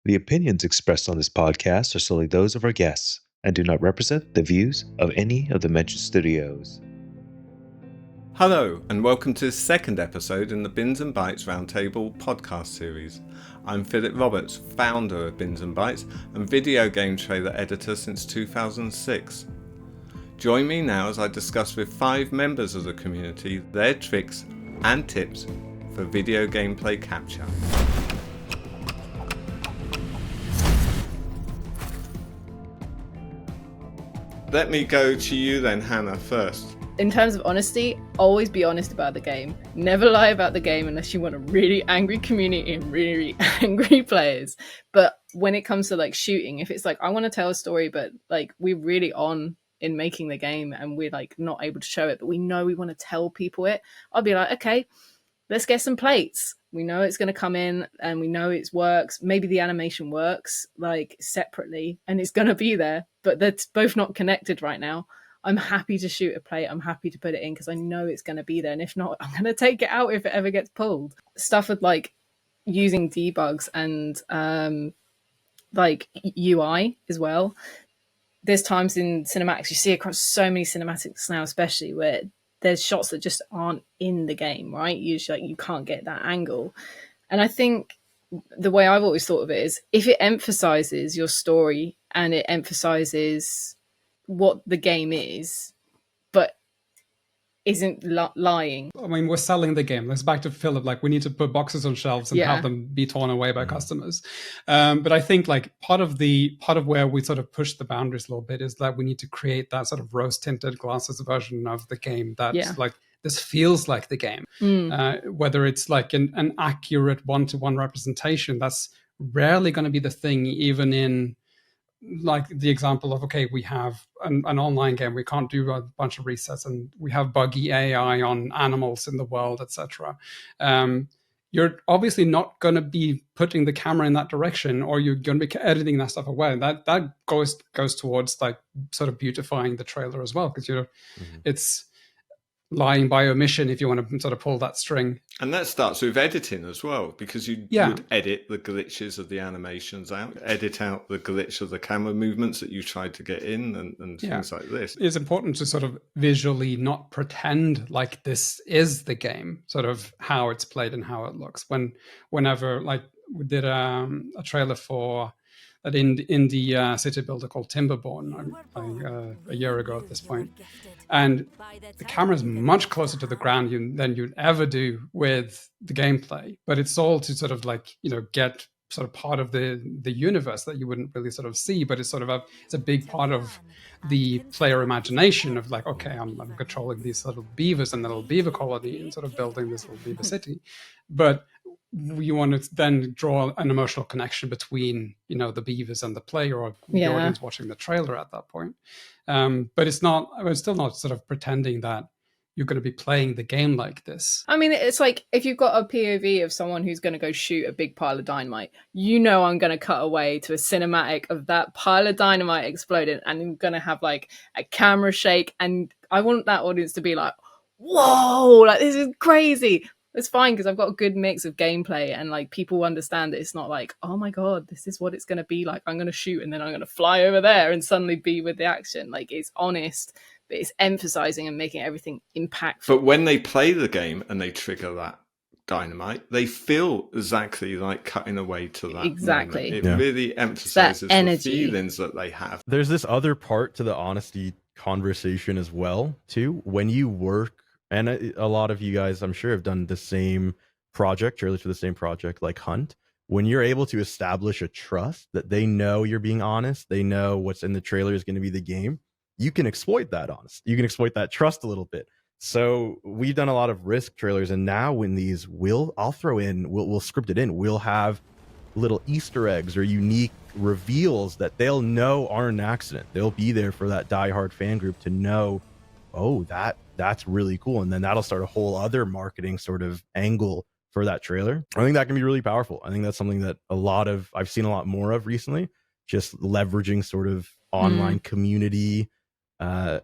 The opinions expressed on this podcast are solely those of our guests and do not represent the views of any of the mentioned studios. Hello, and welcome to the second episode in the Bins Bytes roundtable podcast series. I'm Philip Roberts, founder of Bins Bytes and video game trailer editor since 2006. Join me now as I discuss with 5 members of the community their tricks and tips for video gameplay capture. Let me go to you then, Hannah, first. In terms of honesty, always be honest about the game. Never lie about the game unless you want a really angry community and really angry players. But when it comes to like shooting, if it's like, I want to tell a story, but like we're really on in making the game and we're like not able to show it, but we know we want to tell people it, I'll be like, okay, let's get some plates. We know it's going to come in and we know it works. Maybe the animation works like separately and it's going to be there, but they're both not connected right now. I'm happy to shoot a plate. I'm happy to put it in because I know it's going to be there. And if not, I'm going to take it out if it ever gets pulled. Stuff with like using debugs and like UI as well. There's times in cinematics, you see across so many cinematics now, especially where there's shots that just aren't in the game, right? Usually like, you can't get that angle. And I think the way I've always thought of it is if it emphasizes your story and it emphasizes what the game is, but isn't lying. I mean, we're selling the game. Let's back to Philip. Like, we need to put boxes on shelves and have them be torn away by customers. But I think like part of where we sort of push the boundaries a little bit is that we need to create that sort of rose-tinted glasses version of the game that's like, this feels like the game. Whether it's like an accurate one-to-one representation, that's rarely going to be the thing, even in like the example of, okay, we have an online game, we can't do a bunch of resets and we have buggy AI on animals in the world, etc. You're obviously not going to be putting the camera in that direction, or you're going to be editing that stuff away. That goes towards like sort of beautifying the trailer as well, because it's lying by omission if you want to sort of pull that string. And that starts with editing as well, because you would edit the glitches of the animations out, edit out the glitch of the camera movements that you tried to get in and things like this. It's important to sort of visually not pretend like this is the game, sort of how it's played and how it looks. Whenever like we did a trailer for an indie city builder called Timberborn a year ago at this point. And the camera is much closer to the ground than you'd ever do with the gameplay. But it's all to sort of like, get sort of part of the universe that you wouldn't really sort of see. But it's sort of it's a big part of the player imagination of like, okay, I'm controlling these little beavers and the little beaver colony and sort of building this little beaver city. But you want to then draw an emotional connection between, the beavers and the player or the audience watching the trailer at that point. But it's still not sort of pretending that you're going to be playing the game like this. I mean, it's like if you've got a POV of someone who's going to go shoot a big pile of dynamite, I'm going to cut away to a cinematic of that pile of dynamite exploding, and I'm going to have like a camera shake, and I want that audience to be like, whoa, like this is crazy. It's fine because I've got a good mix of gameplay and like people understand that it's not like, oh my god, this is what it's going to be like. I'm going to shoot and then I'm going to fly over there and suddenly be with the action. Like it's honest, but it's emphasizing and making everything impactful. But when they play the game and they trigger that dynamite, they feel exactly like cutting away to that. Exactly. Moment. It really emphasizes the feelings that they have. There's this other part to the honesty conversation as well, too. When you work, and a lot of you guys, I'm sure, have done the same project, trailers for the same project, like Hunt. When you're able to establish a trust that they know you're being honest, they know what's in the trailer is going to be the game, you can exploit that honesty. You can exploit that trust a little bit. So we've done a lot of risk trailers, and now when these we'll script it in. We'll have little Easter eggs or unique reveals that they'll know aren't an accident. They'll be there for that diehard fan group to know, oh, that's really cool. And then that'll start a whole other marketing sort of angle for that trailer. I think that can be really powerful. I think that's something that I've seen a lot more of recently, just leveraging sort of online community, I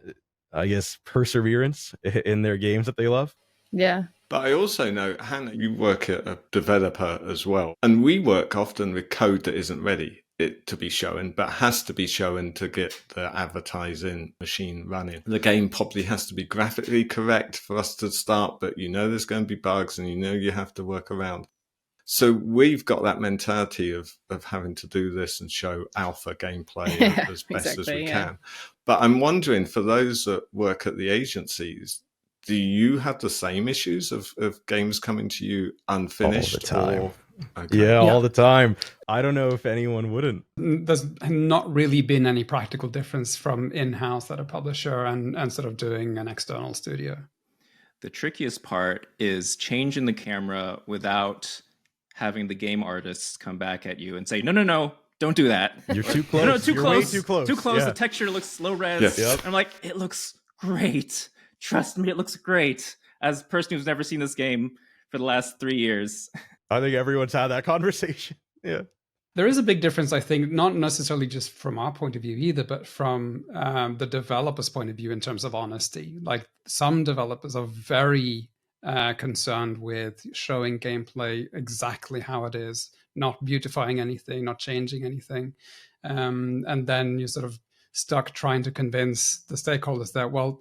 guess, perseverance in their games that they love. Yeah. But I also know, Hannah, you work at a developer as well. And we work often with code that isn't ready to be shown, but has to be shown to get the advertising machine running. The game probably has to be graphically correct for us to start, but there's going to be bugs and you have to work around. So we've got that mentality of having to do this and show alpha gameplay as best as we can. But I'm wondering, for those that work at the agencies, do you have the same issues of games coming to you unfinished? All the time. Okay. Yeah, all the time. I don't know if anyone wouldn't. There's not really been any practical difference from in-house at a publisher and sort of doing an external studio. The trickiest part is changing the camera without having the game artists come back at you and say, no, don't do that. You're too close. No, too You're close. Way too close. Too close. Yeah. The texture looks low res. Yes. Yep. I'm like, it looks great. Trust me, it looks great. As a person who's never seen this game for the last 3 years. I think everyone's had that conversation. Yeah. There is a big difference, I think, not necessarily just from our point of view either, but from the developer's point of view in terms of honesty. Like, some developers are very concerned with showing gameplay exactly how it is, not beautifying anything, not changing anything. And then you're sort of stuck trying to convince the stakeholders that, well,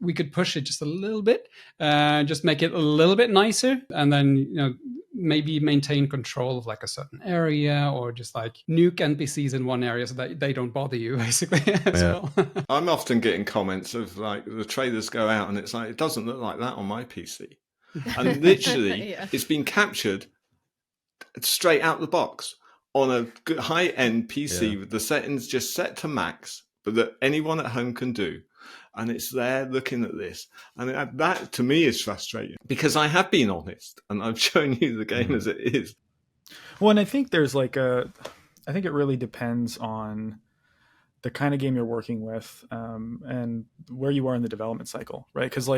we could push it just a little bit, just make it a little bit nicer, and then maybe maintain control of like a certain area, or just like nuke NPCs in one area so that they don't bother you, basically. As well. I'm often getting comments of like the trailers go out and it's like, it doesn't look like that on my PC, and literally it's been captured straight out the box on a high-end PC with the settings just set to max, but that anyone at home can do. And it's there looking at this. And that, to me, is frustrating. Because I have been honest, and I've shown you the game as it is. Well, and I think there's I think it really depends on the kind of game you're working with, and where you are in the development cycle, right? Because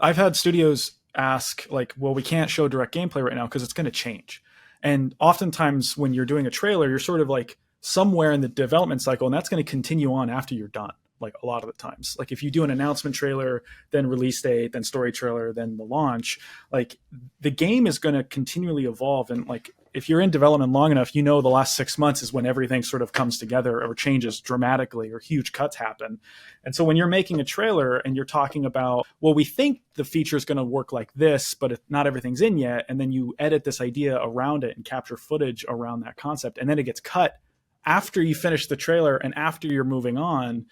I've had studios ask well, we can't show direct gameplay right now because it's going to change. And oftentimes when you're doing a trailer, you're sort of somewhere in the development cycle, and that's going to continue on after you're done. A lot of the times, if you do an announcement trailer, then release date, then story trailer, then the launch, the game is going to continually evolve. And if you're in development long enough, the last 6 months is when everything sort of comes together or changes dramatically or huge cuts happen. And so when you're making a trailer and you're talking about, well, we think the feature is going to work like this, but not everything's in yet. And then you edit this idea around it and capture footage around that concept. And then it gets cut after you finish the trailer and after you're moving on,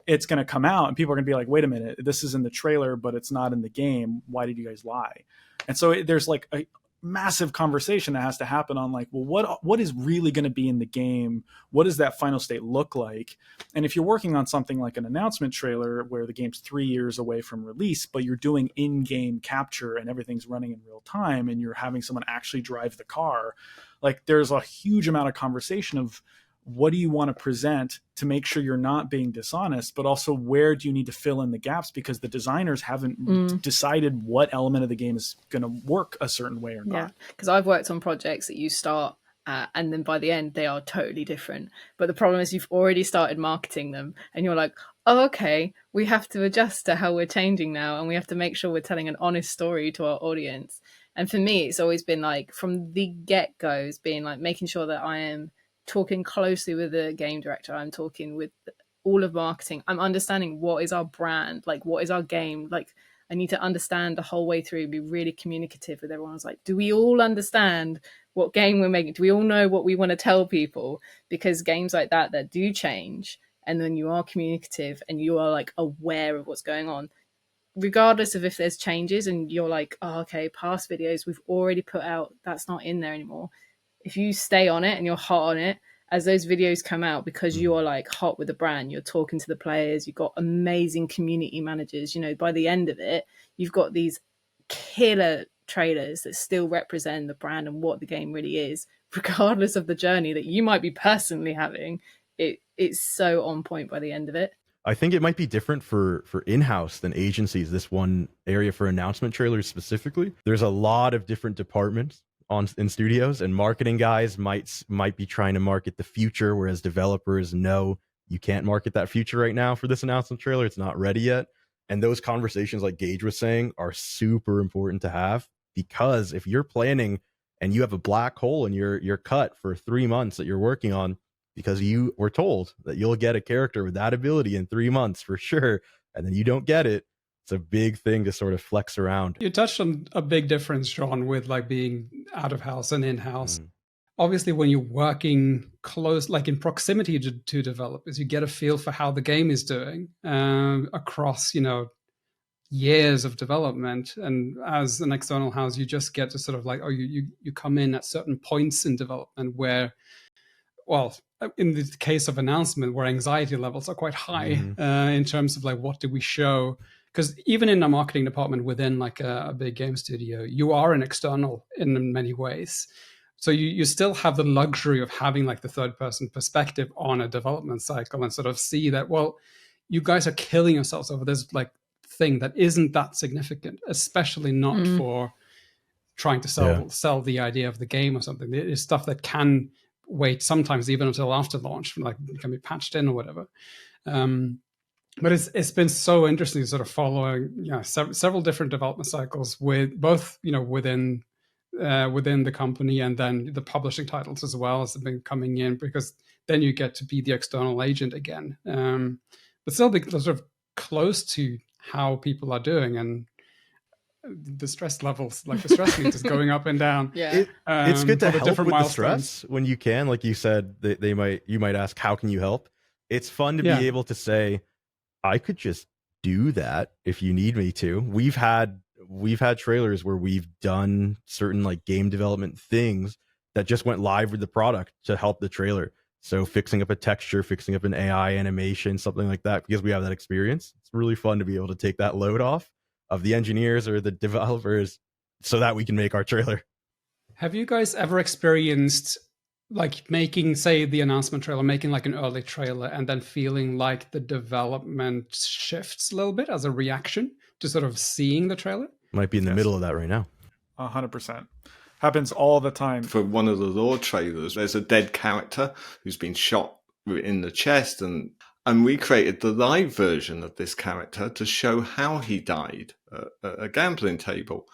it's going to come out and people are going to be like, wait a minute, this is in the trailer, but it's not in the game. Why did you guys lie? And so there's a massive conversation that has to happen on well, what is really going to be in the game? What does that final state look like? And if you're working on something like an announcement trailer where the game's 3 years away from release, but you're doing in-game capture and everything's running in real time and you're having someone actually drive the car, there's a huge amount of conversation of, what do you want to present to make sure you're not being dishonest, but also where do you need to fill in the gaps because the designers haven't decided what element of the game is going to work a certain way or not. Yeah, because I've worked on projects that you start and then by the end they are totally different. But the problem is you've already started marketing them and you're like, oh, okay, we have to adjust to how we're changing now and we have to make sure we're telling an honest story to our audience. And for me, it's always been from the get-go, it's been making sure that I am talking closely with the game director, I'm talking with all of marketing, I'm understanding what is our brand, what is our game, I need to understand the whole way through, be really communicative with everyone. I was do we all understand what game we're making? Do we all know what we want to tell people? Because games like that do change, and then you are communicative and you are aware of what's going on, regardless of if there's changes and you're oh, okay, past videos we've already put out, that's not in there anymore. If you stay on it and you're hot on it, as those videos come out, because you are hot with the brand, you're talking to the players, you've got amazing community managers, by the end of it, you've got these killer trailers that still represent the brand and what the game really is, regardless of the journey that you might be personally having. It's so on point by the end of it. I think it might be different for in-house than agencies, this one area for announcement trailers specifically. There's a lot of different departments in studios, and marketing guys might be trying to market the future, whereas developers know you can't market that future right now for this announcement trailer. It's not ready yet. And those conversations, like Gage was saying, are super important to have, because if you're planning and you have a black hole in your cut for 3 months that you're working on, because you were told that you'll get a character with that ability in 3 months for sure, and then you don't get it, it's a big thing to sort of flex around. You touched on a big difference, Sean, with like being out of house and in house. Obviously, when you're working close, like in proximity to developers, you get a feel for how the game is doing across, years of development. And as an external house, you just get to sort of like, you come in at certain points in development where, well, in the case of announcement, where anxiety levels are quite high in terms of like, what do we show? Because even in a marketing department within like a big game studio, you are an external in many ways. So you still have the luxury of having like the third person perspective on a development cycle and sort of see that, well, you guys are killing yourselves over this like thing that isn't that significant, especially not for trying to sell the idea of the game or something. It's stuff that can wait sometimes even until after launch, like it can be patched in or whatever. But it's been so interesting sort of following several different development cycles with both within the company and then the publishing titles as well as have been coming in, because then you get to be the external agent again, but still be sort of close to how people are doing, and the stress levels, like the stress meter is going up and down. It's good to help with milestones. the stress when you can. Like you said, you might ask, how can you help? It's fun to be able to say, I could just do that if you need me to. We've had trailers where we've done certain like game development things that just went live with the product to help the trailer. So fixing up a texture, fixing up an AI animation, something like that, because we have that experience. It's really fun to be able to take that load off of the engineers or the developers so that we can make our trailer. Have you guys ever experienced like making, say, the announcement trailer, making like an early trailer and then feeling like the development shifts a little bit as a reaction to sort of seeing the trailer? Might be in the middle of that right now. 100%. Happens all the time. For one of the Lore trailers, there's a dead character who's been shot in the chest, and we created the live version of this character to show how he died at a gambling table.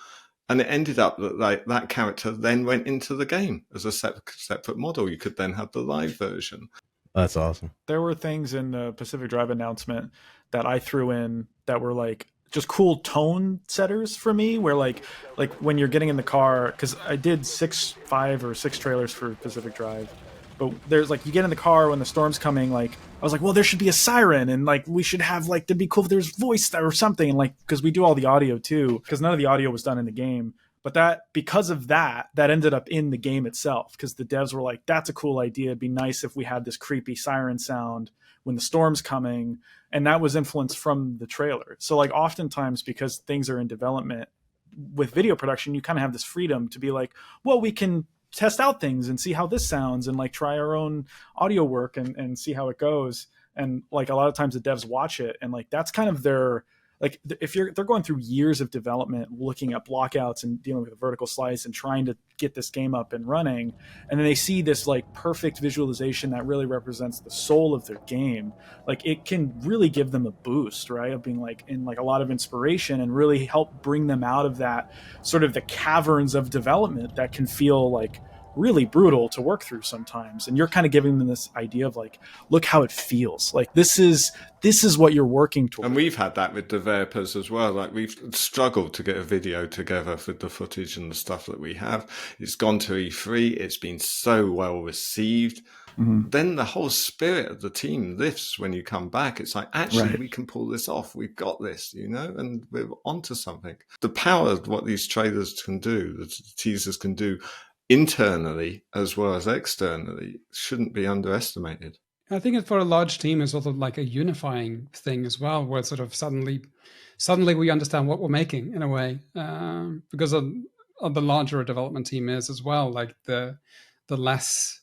And it ended up that that character then went into the game as a separate model. You could then have the live version. That's awesome. There were things in the Pacific Drive announcement that I threw in that were like just cool tone setters for me, where like when you're getting in the car, because I did 5 or 6 trailers for Pacific Drive, but there's like, you get in the car when the storm's coming, like I was like, well, there should be a siren, and like we should have like, it'd be cool if there's voice or something, and like, because we do all the audio too, because none of the audio was done in the game. But because of that ended up in the game itself, because the devs were like, that's a cool idea. It'd be nice if we had this creepy siren sound when the storm's coming. And that was influenced from the trailer. So like oftentimes, because things are in development with video production, you kind of have this freedom to be like, well, we can test out things and see how this sounds and like try our own audio work and see how it goes. And like a lot of times the devs watch it, and like that's kind of their, like if they're going through years of development, looking at blockouts and dealing with a vertical slice and trying to get this game up and running, and then they see this like perfect visualization that really represents the soul of their game, like it can really give them a boost, right, of being like in like a lot of inspiration and really help bring them out of that sort of the caverns of development that can feel like really brutal to work through sometimes. And you're kind of giving them this idea of like, look how it feels, like this is what you're working towards. And we've had that with developers as well. Like we've struggled to get a video together with the footage and the stuff that we have. It's gone to E3. It's been so well received. Mm-hmm. Then the whole spirit of the team lifts when you come back. It's like, actually, we can pull this off. We've got this, and we're onto something. The power of what these trailers can do, the teasers can do, internally as well as externally, shouldn't be underestimated. I think it for a large team is sort of like a unifying thing as well, where sort of suddenly we understand what we're making in a way, because of the larger a development team is as well, like the less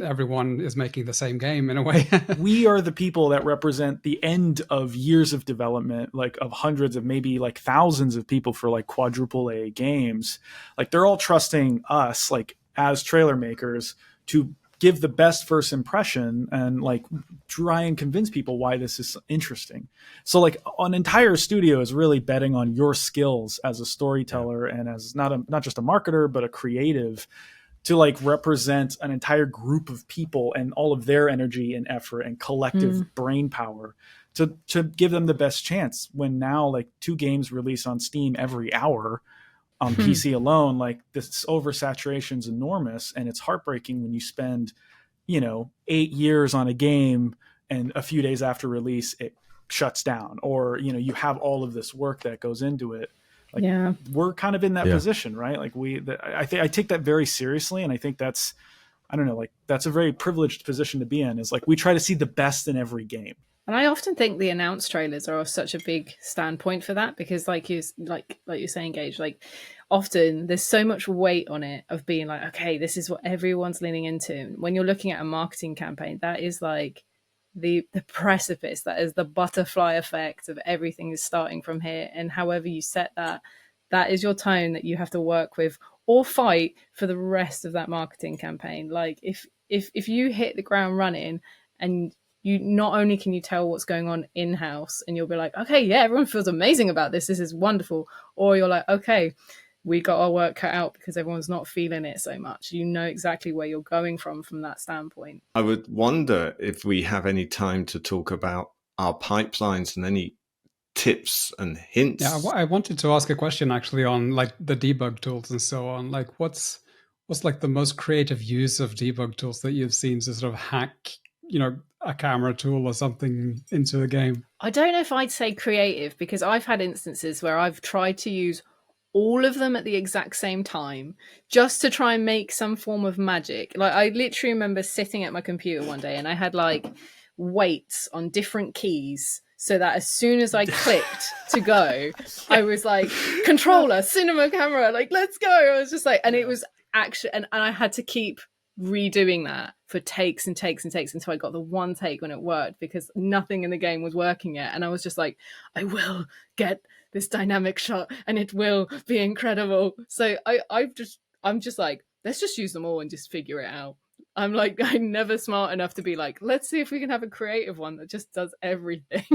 everyone is making the same game in a way. We are the people that represent the end of years of development, like of hundreds of maybe like thousands of people for like quadruple A games. Like they're all trusting us, like as trailer makers, to give the best first impression and like try and convince people why this is interesting. So like an entire studio is really betting on your skills as a storyteller and as not just a marketer, but a creative, to like represent an entire group of people and all of their energy and effort and collective brain power to give them the best chance. When now like 2 games release on Steam every hour on PC alone, like this oversaturation is enormous, and it's heartbreaking when you spend, 8 years on a game and a few days after release it shuts down, or you have all of this work that goes into it. Like, we're kind of in that position, right? Like I take that very seriously, and I think that's, I don't know, like that's a very privileged position to be in. Is like we try to see the best in every game. And I often think the announced trailers are such a big standpoint for that, because like you're saying, Gage, like often there's so much weight on it of being like, okay, this is what everyone's leaning into. When you're looking at a marketing campaign, that is like the precipice, that is the butterfly effect of everything is starting from here. And however you set that, that is your tone that you have to work with or fight for the rest of that marketing campaign. Like if you hit the ground running, and you not only can you tell what's going on in-house and you'll be like, okay, yeah, everyone feels amazing about this is wonderful, or you're like, okay, we got our work cut out because everyone's not feeling it so much. You know exactly where you're going from that standpoint. I would wonder if we have any time to talk about our pipelines and any tips and hints. Yeah, I wanted to ask a question actually on like the debug tools and so on. Like what's like the most creative use of debug tools that you've seen to sort of hack, a camera tool or something into a game? I don't know if I'd say creative, because I've had instances where I've tried to use all of them at the exact same time just to try and make some form of magic. Like I literally remember sitting at my computer one day and I had like weights on different keys, so that as soon as I clicked to go, I was like, controller, cinema camera, like, let's go. I was just like, and it was actually, and I had to keep redoing that for takes and takes and takes until I got the one take when it worked, because nothing in the game was working yet. And I was just like, I will get this dynamic shot and it will be incredible. So I'm just like, let's just use them all and just figure it out. I'm never smart enough to be like, let's see if we can have a creative one that just does everything.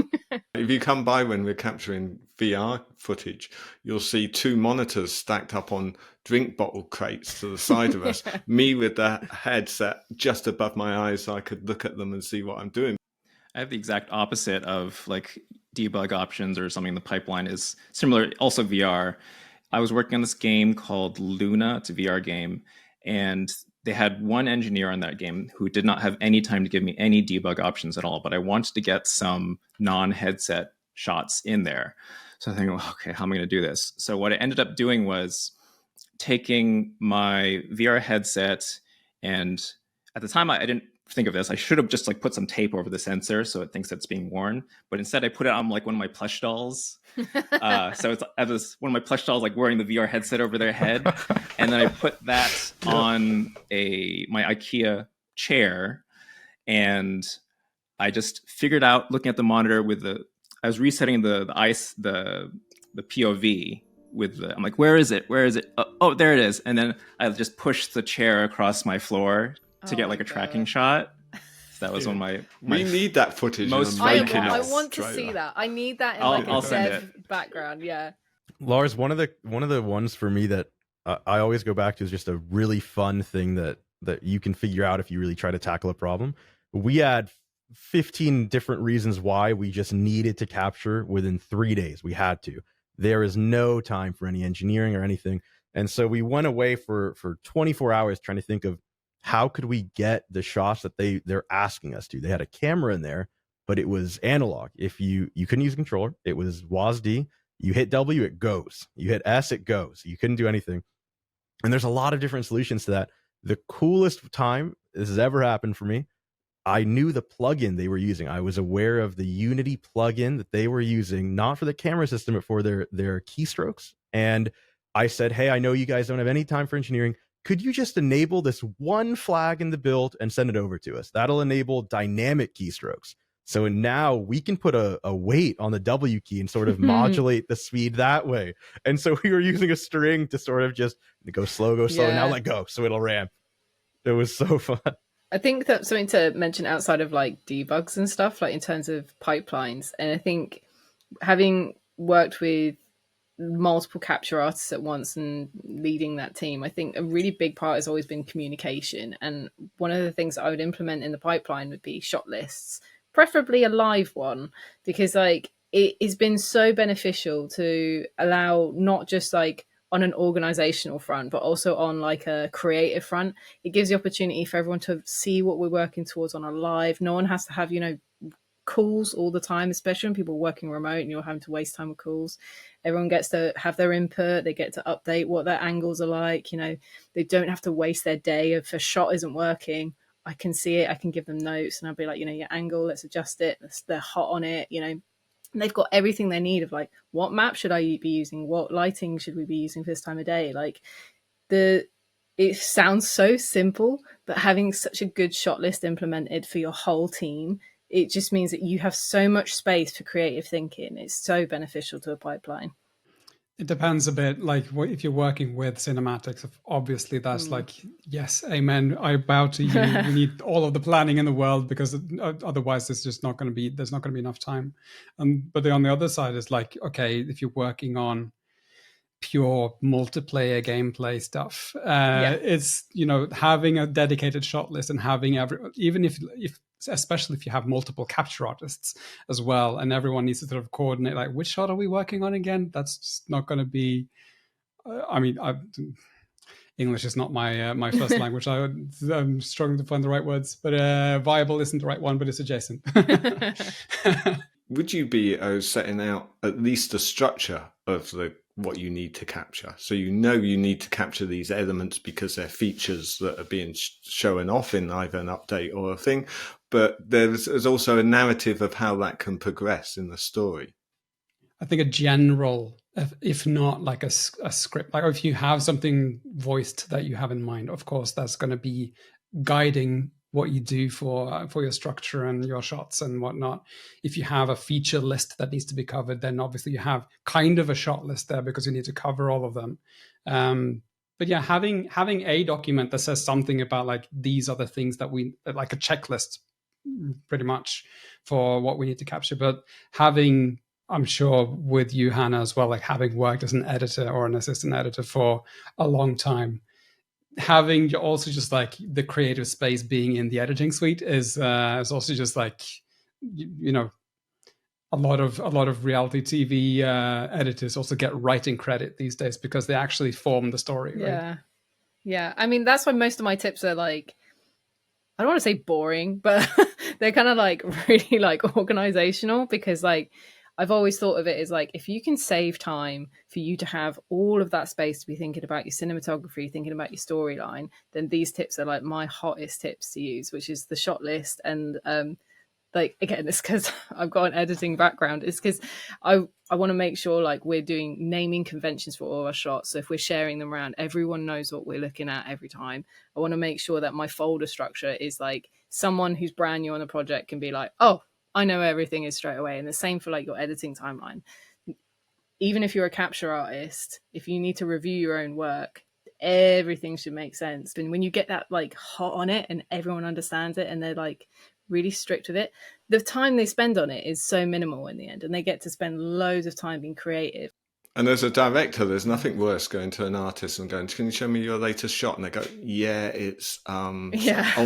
If you come by when we're capturing VR footage, you'll see 2 monitors stacked up on drink bottle crates to the side of us. Me with the headset just above my eyes so I could look at them and see what I'm doing. I have the exact opposite of like debug options or something in the pipeline is similar, also VR. I was working on this game called Luna. It's a VR game. And they had one engineer on that game who did not have any time to give me any debug options at all, but I wanted to get some non-headset shots in there. So I think, okay, how am I going to do this? So what I ended up doing was taking my VR headset, and at the time I didn't think of this. I should have just like put some tape over the sensor so it thinks it's being worn, but instead I put it on like one of my plush dolls. So it's I was one of my plush dolls like wearing the VR headset over their head, and then I put that on my IKEA chair, and I just figured out looking at the monitor I was resetting the POV with I'm like, where is it? Oh, there it is. And then I just pushed the chair across my floor to get like a tracking shot. So that was one of my we need that footage. Most I want to see that. I need that in I'll a dev background. Yeah. Lars, one of the ones for me that I always go back to is just a really fun thing that you can figure out if you really try to tackle a problem. We had 15 different reasons why we just needed to capture within 3 days. We had to. There is no time for any engineering or anything. And so we went away for 24 hours trying to think of how could we get the shots that they're asking us to. They had a camera in there, but it was analog. If you couldn't use a controller, it was WASD. You hit W, it goes. You hit S, it goes. You couldn't do anything. And there's a lot of different solutions to that. The coolest time this has ever happened for me, I knew the plugin they were using. I was aware of the Unity plugin that they were using, not for the camera system, but for their keystrokes. And I said, hey, I know you guys don't have any time for engineering. Could you just enable this one flag in the build and send it over to us? That'll enable dynamic keystrokes. So now we can put a weight on the W key and sort of modulate the speed that way. And so we were using a string to sort of just go slow, Yeah. now let go. So it'll ramp. It was so fun. I think that's something to mention outside of like debugs and stuff, like in terms of pipelines. And I think having worked with multiple capture artists at once and leading that team, I think a really big part has always been communication. And one of the things that I would implement in the pipeline would be shot lists, preferably a live one, because like it has been so beneficial to allow not just like on an organizational front, but also on like a creative front. It gives the opportunity for everyone to see what we're working towards on a live. No one has to have, calls all the time, especially when people are working remote and you're having to waste time with calls. Everyone gets to have their input. They get to update what their angles are like. They don't have to waste their day if a shot isn't working. I can see it. I can give them notes and I'll be like, your angle, let's adjust it. They're hot on it, And they've got everything they need of like, what map should I be using? What lighting should we be using for this time of day? Like it sounds so simple, but having such a good shot list implemented for your whole team, it just means that you have so much space for creative thinking. It's so beneficial to a pipeline. It depends a bit, like if you're working with cinematics, obviously that's like, yes, amen, I bow to you. We need all of the planning in the world because otherwise there's not going to be enough time. But on the other side is like, okay, if you're working on pure multiplayer gameplay stuff, it's, having a dedicated shot list and having even if especially if you have multiple capture artists as well, and everyone needs to sort of coordinate, like, which shot are we working on again? That's just not going to be. English is not my first language. I'm struggling to find the right words, but viable isn't the right one, but it's adjacent. Would you be setting out at least a structure of what you need to capture? So you need to capture these elements because they're features that are being shown off in either an update or a thing, but there's also a narrative of how that can progress in the story. I think a general, if not like a script, like if you have something voiced that you have in mind, of course, that's going to be guiding what you do for your structure and your shots and whatnot. If you have a feature list that needs to be covered, then obviously you have kind of a shot list there because you need to cover all of them. But yeah, having a document that says something about like these are the things that we, like a checklist pretty much for what we need to capture. But having, I'm sure with you, Hannah, as well, like having worked as an editor or an assistant editor for a long time, having also just like the creative space being in the editing suite is also just like, a lot of reality TV editors also get writing credit these days because they actually form the story. Right? Yeah. I mean, that's why most of my tips are like, I don't want to say boring, but they're kind of like really like organizational, because like I've always thought of it as like, if you can save time for you to have all of that space to be thinking about your cinematography, thinking about your storyline, then these tips are like my hottest tips to use, which is the shot list. And like, again, it's because I've got an editing background. It's because I want to make sure like we're doing naming conventions for all our shots. So if we're sharing them around, everyone knows what we're looking at every time. I want to make sure that my folder structure is like someone who's brand new on the project can be like, oh, I know everything is straight away. And the same for like your editing timeline. Even if you're a capture artist, if you need to review your own work, everything should make sense. And when you get that like hot on it and everyone understands it and they're like really strict with it, the time they spend on it is so minimal in the end, and they get to spend loads of time being creative. And as a director, there's nothing worse going to an artist and going, can you show me your latest shot? And they go, yeah, it's oh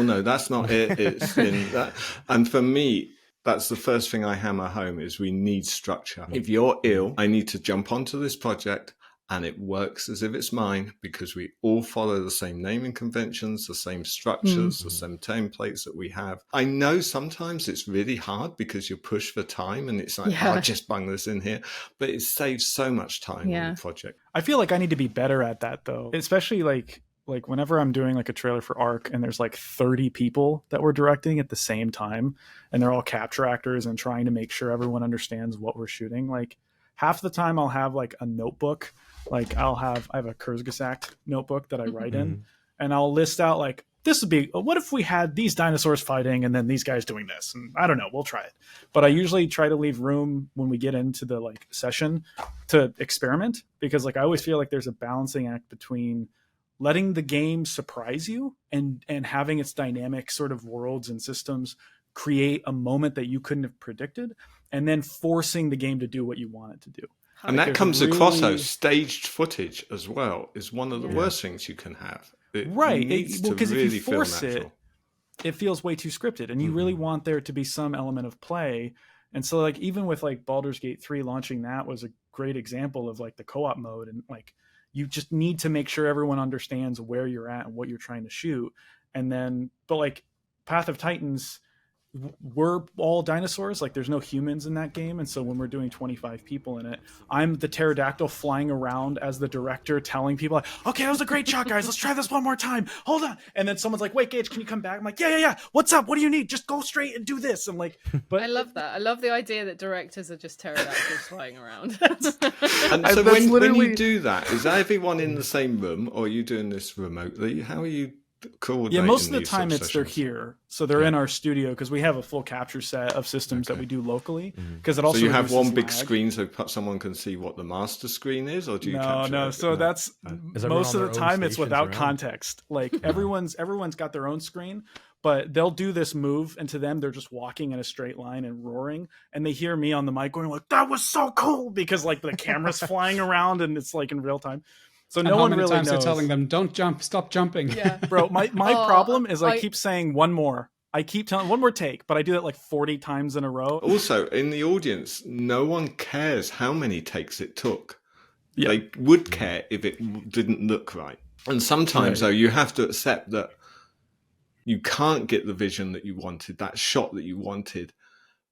no, that's not it, it's in that. And for me, that's the first thing I hammer home is we need structure. If you're ill, I need to jump onto this project and it works as if it's mine because we all follow the same naming conventions, the same structures, the same templates that we have. I know sometimes it's really hard because you're pushed for time and it's like, oh, just bung this in here. But it saves so much time on the project. I feel like I need to be better at that though, especially like whenever I'm doing like a trailer for ARC and there's like 30 people that we're directing at the same time and they're all capture actors and trying to make sure everyone understands what we're shooting. Like half the time I'll have like a notebook, like I have a Kurzgesagt notebook that I write in, and I'll list out like, this would be, what if we had these dinosaurs fighting and then these guys doing this? And I don't know, we'll try it. But I usually try to leave room when we get into the like session to experiment, because like I always feel like there's a balancing act between letting the game surprise you and having its dynamic sort of worlds and systems create a moment that you couldn't have predicted, and then forcing the game to do what you want it to do. And that comes across as staged footage as well is one of the worst things you can have. It needs to because really if you feel force natural. it feels way too scripted, and you really want there to be some element of play. And so like even with like Baldur's Gate 3 launching, that was a great example of like the co-op mode, and like you just need to make sure everyone understands where you're at and what you're trying to shoot. And then but like Path of Titans, we're all dinosaurs, like there's no humans in that game, and so when we're doing 25 people in it, I'm the pterodactyl flying around as the director telling people like, okay, that was a great shot, guys, let's try this one more time, hold on. And then someone's like, wait, Gage, can you come back? I'm like, yeah, what's up, what do you need? Just go straight and do this. And like, but I love that. I love the idea that directors are just pterodactyls flying around. And so when you do that, is everyone in the same room, or are you doing this remotely? How are you coordinating? Yeah, most of the these time sort of it's they're sessions? here, so they're in our studio because we have a full capture set of systems that we do locally. Because it So also you have one reduces big lag. screen so someone can see what the master screen is, or do you capture No. it? So that's Is everyone most on of the their own time it's stations without around? context. Like everyone's got their own screen, but they'll do this move, and to them they're just walking in a straight line and roaring, and they hear me on the mic going like, "That was so cool," because like the camera's flying around and it's like in real time. So And no how one many really times knows. you're telling them, don't jump, stop jumping. Yeah. Bro, my Oh, problem is I I- keep saying one more. I keep telling one more take, but I do that like 40 times in a row. Also, in the audience, no one cares how many takes it took. Yeah. They would care if it didn't look right. And sometimes, though, you have to accept that you can't get the vision that you wanted, that shot that you wanted.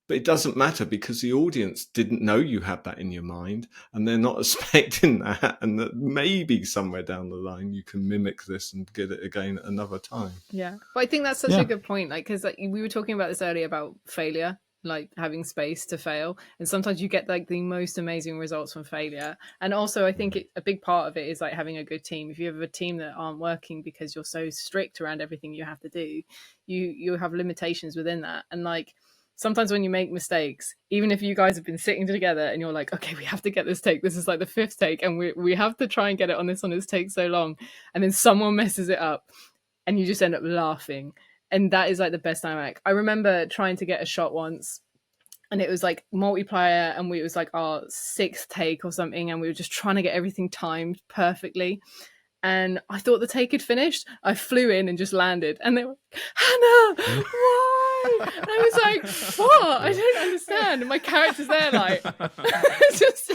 But it doesn't matter because the audience didn't know you had that in your mind, and they're not expecting that. And that maybe somewhere down the line you can mimic this and get it again at another time. Yeah, but I think that's such Yeah. a good point. Like, because like, we were talking about this earlier about failure, like having space to fail, and sometimes you get like the most amazing results from failure. And also, I think a big part of it is like having a good team. If you have a team that aren't working because you're so strict around everything you have to do, you have limitations within that. And like sometimes when you make mistakes, even if you guys have been sitting together and you're like, okay, we have to get this take, this is like the 5th take, and we have to try and get it on this one, it's take so long, and then someone messes it up and you just end up laughing, and that is like the best dynamic. I remember trying to get a shot once, and it was like multiplayer, and it was like our 6th take or something, and we were just trying to get everything timed perfectly. And I thought the take had finished. I flew in and just landed, and they were, Hannah, why? And I was like, what? I don't understand. And my character's there like just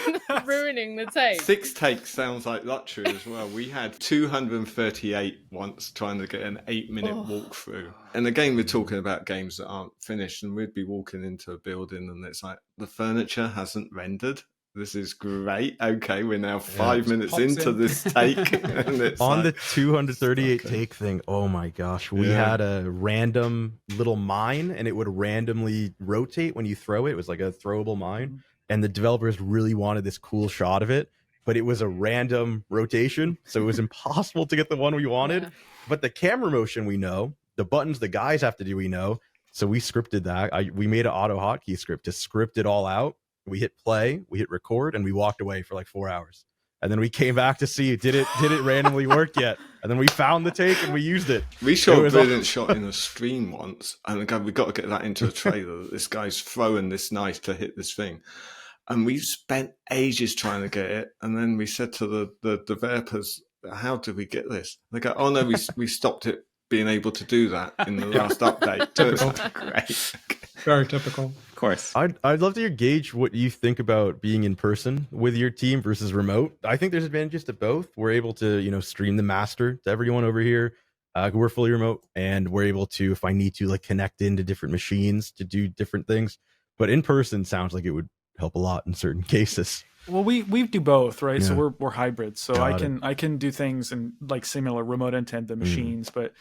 ruining the take. 6 takes sounds like luxury as well. We had 238 once trying to get an 8-minute walkthrough. And again, we're talking about games that aren't finished, and we'd be walking into a building and it's like, the furniture hasn't rendered. This is great. Okay, we're now 5 minutes pops into in. this take. And it's On like, the 238 okay. take thing, oh my gosh, we Yeah. had a random little mine, and it would randomly rotate when you throw it. It was like a throwable mine, and the developers really wanted this cool shot of it, but it was a random rotation, so it was impossible to get the one we wanted. Yeah. But the camera motion we know, the buttons the guys have to do we know, so we scripted that. We made an auto hotkey script to script it all out. We hit play, we hit record, and we walked away for like 4 hours. And then we came back to see did it randomly work yet? And then we found the take and we used it. we shot It a was brilliant shot in a stream once, and again, we've got to get that into a trailer. That this guy's throwing this knife to hit this thing, and we spent ages trying to get it. And then we said to the developers, "How did we get this?" They go, "Oh no, we stopped it being able to do that in the last update." Typical. Great. Very typical. Of course. I'd love to hear, Gage, what you think about being in person with your team versus remote. I think there's advantages to both. We're able to, stream the master to everyone over here. We're fully remote, and we're able to, if I need to, like connect into different machines to do different things. But in person sounds like it would help a lot in certain cases. Well, we do both, right? So Yeah. we're hybrids. So Got I can do things and like similar remote into the machines, but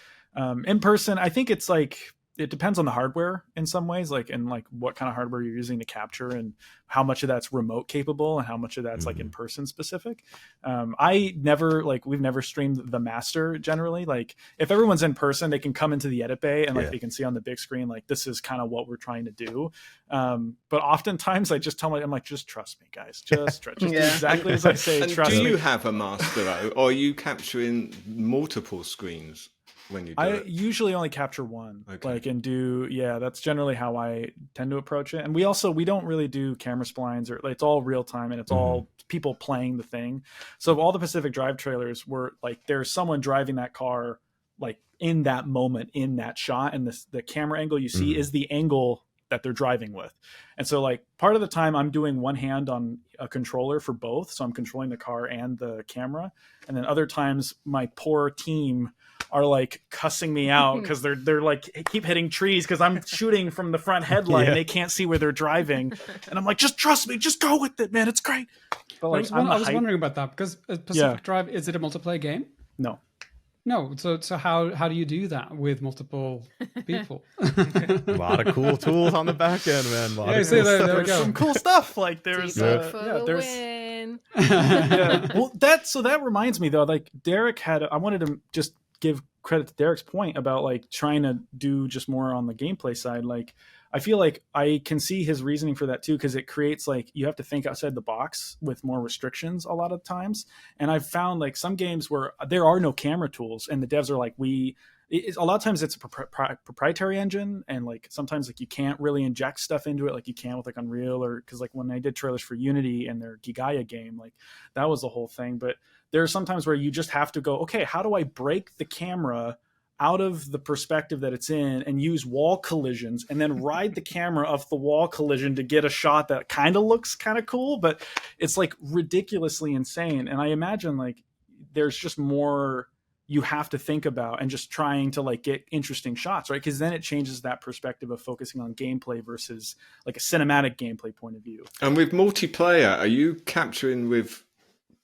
in person, I think it's like it depends on the hardware in some ways, like, and like what kind of hardware you're using to capture, and how much of that's remote capable and how much of that's like in person specific. I never, like, we've never streamed the master generally. Like, if everyone's in person, they can come into the edit bay and like they can see on the big screen, like, this is kind of what we're trying to do. But oftentimes I just tell them, I'm like, just trust me, guys, just do exactly as I say. And trust do me. you have a master though, or are you capturing multiple screens? When you do I it? usually only capture one, Okay. like, and do, that's generally how I tend to approach it. And we don't really do camera splines, or it's all real time, and it's all people playing the thing. So all the Pacific Drive trailers were like, there's someone driving that car, like in that moment, in that shot, and the camera angle you see is the angle that they're driving with. And so like part of the time I'm doing one hand on a controller for both, so I'm controlling the car and the camera, and then other times my poor team are like cussing me out because they're like keep hitting trees because I'm shooting from the front headlight and they can't see where they're driving, and I'm like, just trust me, just go with it, man, it's great. But like, I was wondering about that, because Pacific Drive, is it a multiplayer game? No. So how do you do that with multiple people? A lot of cool tools on the back end, man. A lot of there we There's go. some cool stuff. Like there's win. Well, that reminds me though, like Derek I wanted to just give credit to Derek's point about like trying to do just more on the gameplay side. Like I feel like I can see his reasoning for that too, because it creates like you have to think outside the box with more restrictions a lot of times. And I've found like some games where there are no camera tools and the devs are like, a lot of times it's a proprietary engine, and like sometimes like you can't really inject stuff into it like you can with like Unreal, or because like when I did trailers for Unity and their Gigaya game, like that was the whole thing. But there are sometimes where you just have to go, okay, how do I break the camera out of the perspective that it's in and use wall collisions and then ride the camera off the wall collision to get a shot that kind of looks kind of cool, but it's like ridiculously insane. And I imagine like there's just more you have to think about and just trying to like get interesting shots, right? Because then it changes that perspective of focusing on gameplay versus like a cinematic gameplay point of view. And with multiplayer, are you capturing with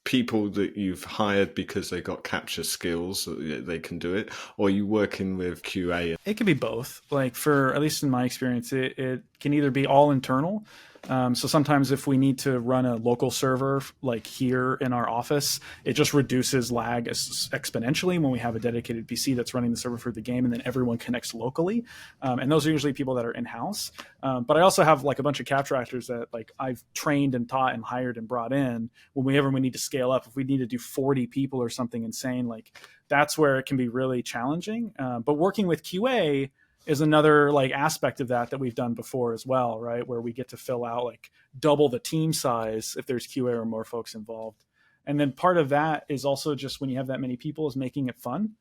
people that you've hired because they got capture skills so they can do it, or are you working with QA? It can be both. Like for, at least in my experience, it can either be all internal. So sometimes if we need to run a local server like here in our office, it just reduces lag exponentially when we have a dedicated PC that's running the server for the game, and then everyone connects locally. And those are usually people that are in-house. But I also have like a bunch of capture actors that like I've trained and taught and hired and brought in whenever we need to scale up. If we need to do 40 people or something insane, like that's where it can be really challenging. But working with QA is another like aspect of that we've done before as well, right? Where we get to fill out like double the team size if there's QA or more folks involved. And then part of that is also just when you have that many people is making it fun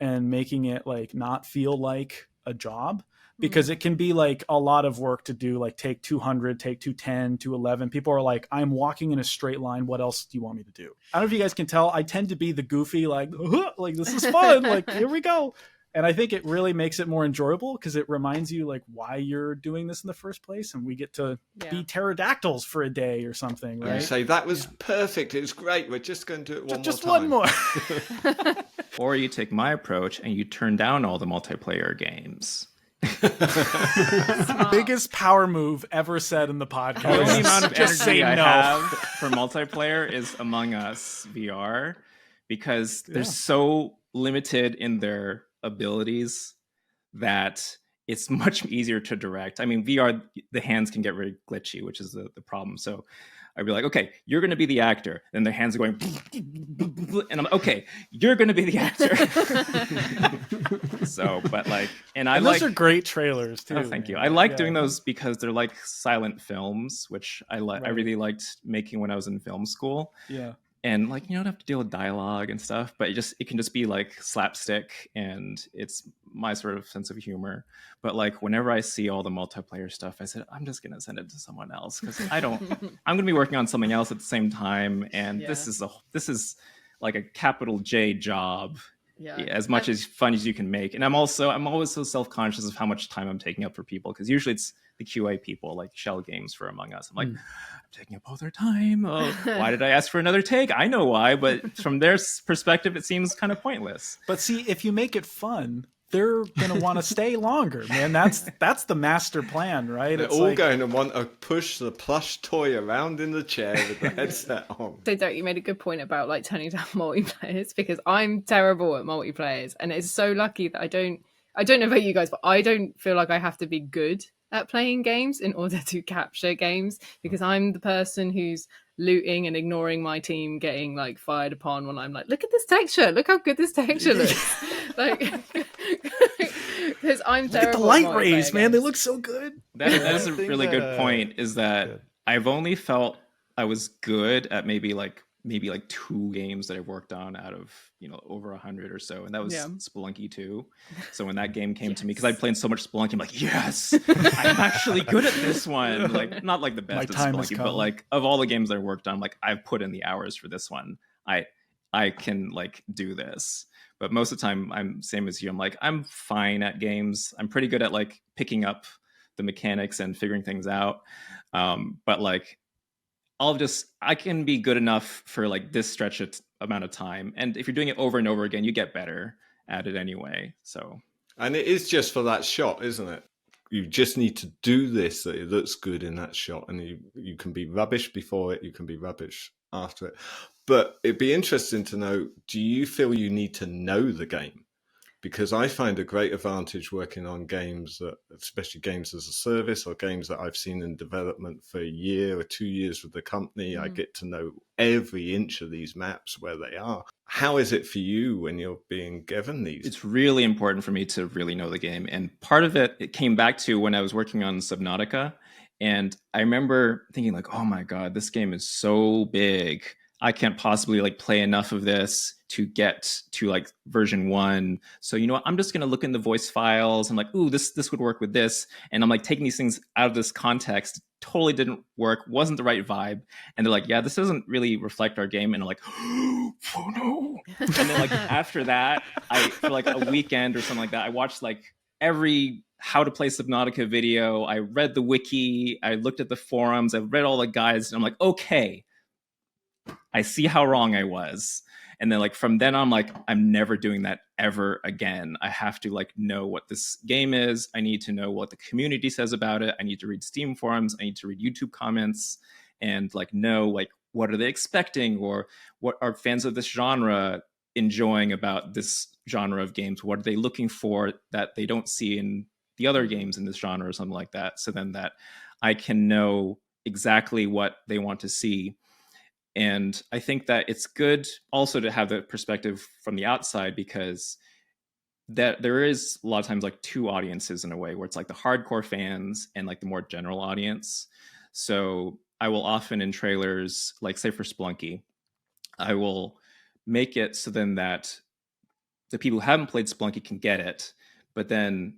and making it like not feel like a job, because it can be like a lot of work to do, like take 200, take 210, 211. People are like, I'm walking in a straight line. What else do you want me to do? I don't know if you guys can tell, I tend to be the goofy, like this is fun. Like, here we go. And I think it really makes it more enjoyable because it reminds you like why you're doing this in the first place. And we get to be pterodactyls for a day or something, right? You say, that was perfect. It was great. We're just going to do it just one more time. Or you take my approach and you turn down all the multiplayer games. Biggest power move ever said in the podcast. The only amount of Just say energy I no. have for multiplayer is Among Us VR, because they're so limited in their abilities that it's much easier to direct. I mean, VR, the hands can get very glitchy, which is the problem. So I'd be like, okay, you're going to be the actor. And the hands are going, and I'm like, okay, you're going to be the actor. So, but like, and those are great trailers too. Oh, thank you. I like doing those because they're like silent films, which I really liked making when I was in film school. Yeah. And like, you don't have to deal with dialogue and stuff, but it can just be like slapstick, and it's my sort of sense of humor. But like whenever I see all the multiplayer stuff, I said, I'm just going to send it to someone else, because I'm going to be working on something else at the same time. And this is like a capital J job, as much as fun as you can make. And I'm always so self-conscious of how much time I'm taking up for people, because usually it's the QA people, like Shell Games for Among Us. I'm like, I'm taking up all their time. Oh, why did I ask for another take? I know why, but from their perspective, it seems kind of pointless. But see, if you make it fun, they're gonna want to stay longer, man. That's the master plan, right? They're It's all like, going to want to push the plush toy around in the chair with the headset on. So Derek, you made a good point about like turning down multiplayers, because I'm terrible at multiplayers, and it's so lucky that I don't know about you guys, but I don't feel like I have to be good at playing games in order to capture games, because I'm the person who's looting and ignoring my team getting like fired upon when I'm like, look at this texture, look how good this texture looks. Like, because I'm look terrible at the light at rays, multiplayer man. They games. look so good. That's a think really good that, point. Is that yeah. I've only felt I was good at maybe like 2 games that I've worked on out of over 100 or so, and that was Spelunky 2. So when that game came to me, because I'd played so much Spelunky, I'm like, yes, I'm actually good at this one. Like, not like the best at Spelunky, but like of all the games that I worked on, like I've put in the hours for this one. I can like do this. But most of the time, I'm same as you. I'm like, I'm fine at games. I'm pretty good at like picking up the mechanics and figuring things out. But like, I can be good enough for like this stretch amount of time. And if you're doing it over and over again, you get better at it anyway. So, and it is just for that shot, isn't it? You just need to do this, that it looks good in that shot, and you can be rubbish before it, you can be rubbish after it. But it'd be interesting to know, do you feel you need to know the game? Because I find a great advantage working on games, especially games as a service or games that I've seen in development for a year or 2 years with the company. I get to know every inch of these maps, where they are. How is it for you when you're being given these? It's really important for me to really know the game. And part of it came back to when I was working on Subnautica. And I remember thinking like, oh my God, this game is so big. I can't possibly like play enough of this to get to like version 1. So you know what? I'm just gonna look in the voice files. I'm like, ooh, this would work with this. And I'm like taking these things out of this context. Totally didn't work. Wasn't the right vibe. And they're like, yeah, this doesn't really reflect our game. And I'm like, oh no. And then like after that, for like a weekend or something like that, I watched like every how to play Subnautica video. I read the wiki. I looked at the forums. I read all the guides. And I'm like, okay, I see how wrong I was. And then like from then on, I'm like, I'm never doing that ever again. I have to like know what this game is. I need to know what the community says about it. I need to read Steam forums. I need to read YouTube comments and like know like what are they expecting, or what are fans of this genre enjoying about this genre of games? What are they looking for that they don't see in the other games in this genre or something like that? So then that I can know exactly what they want to see. And I think that it's good also to have the perspective from the outside, because that there is a lot of times like 2 audiences in a way, where it's like the hardcore fans and like the more general audience. So I will often in trailers, like say for Spelunky, I will make it so then that the people who haven't played Spelunky can get it, but then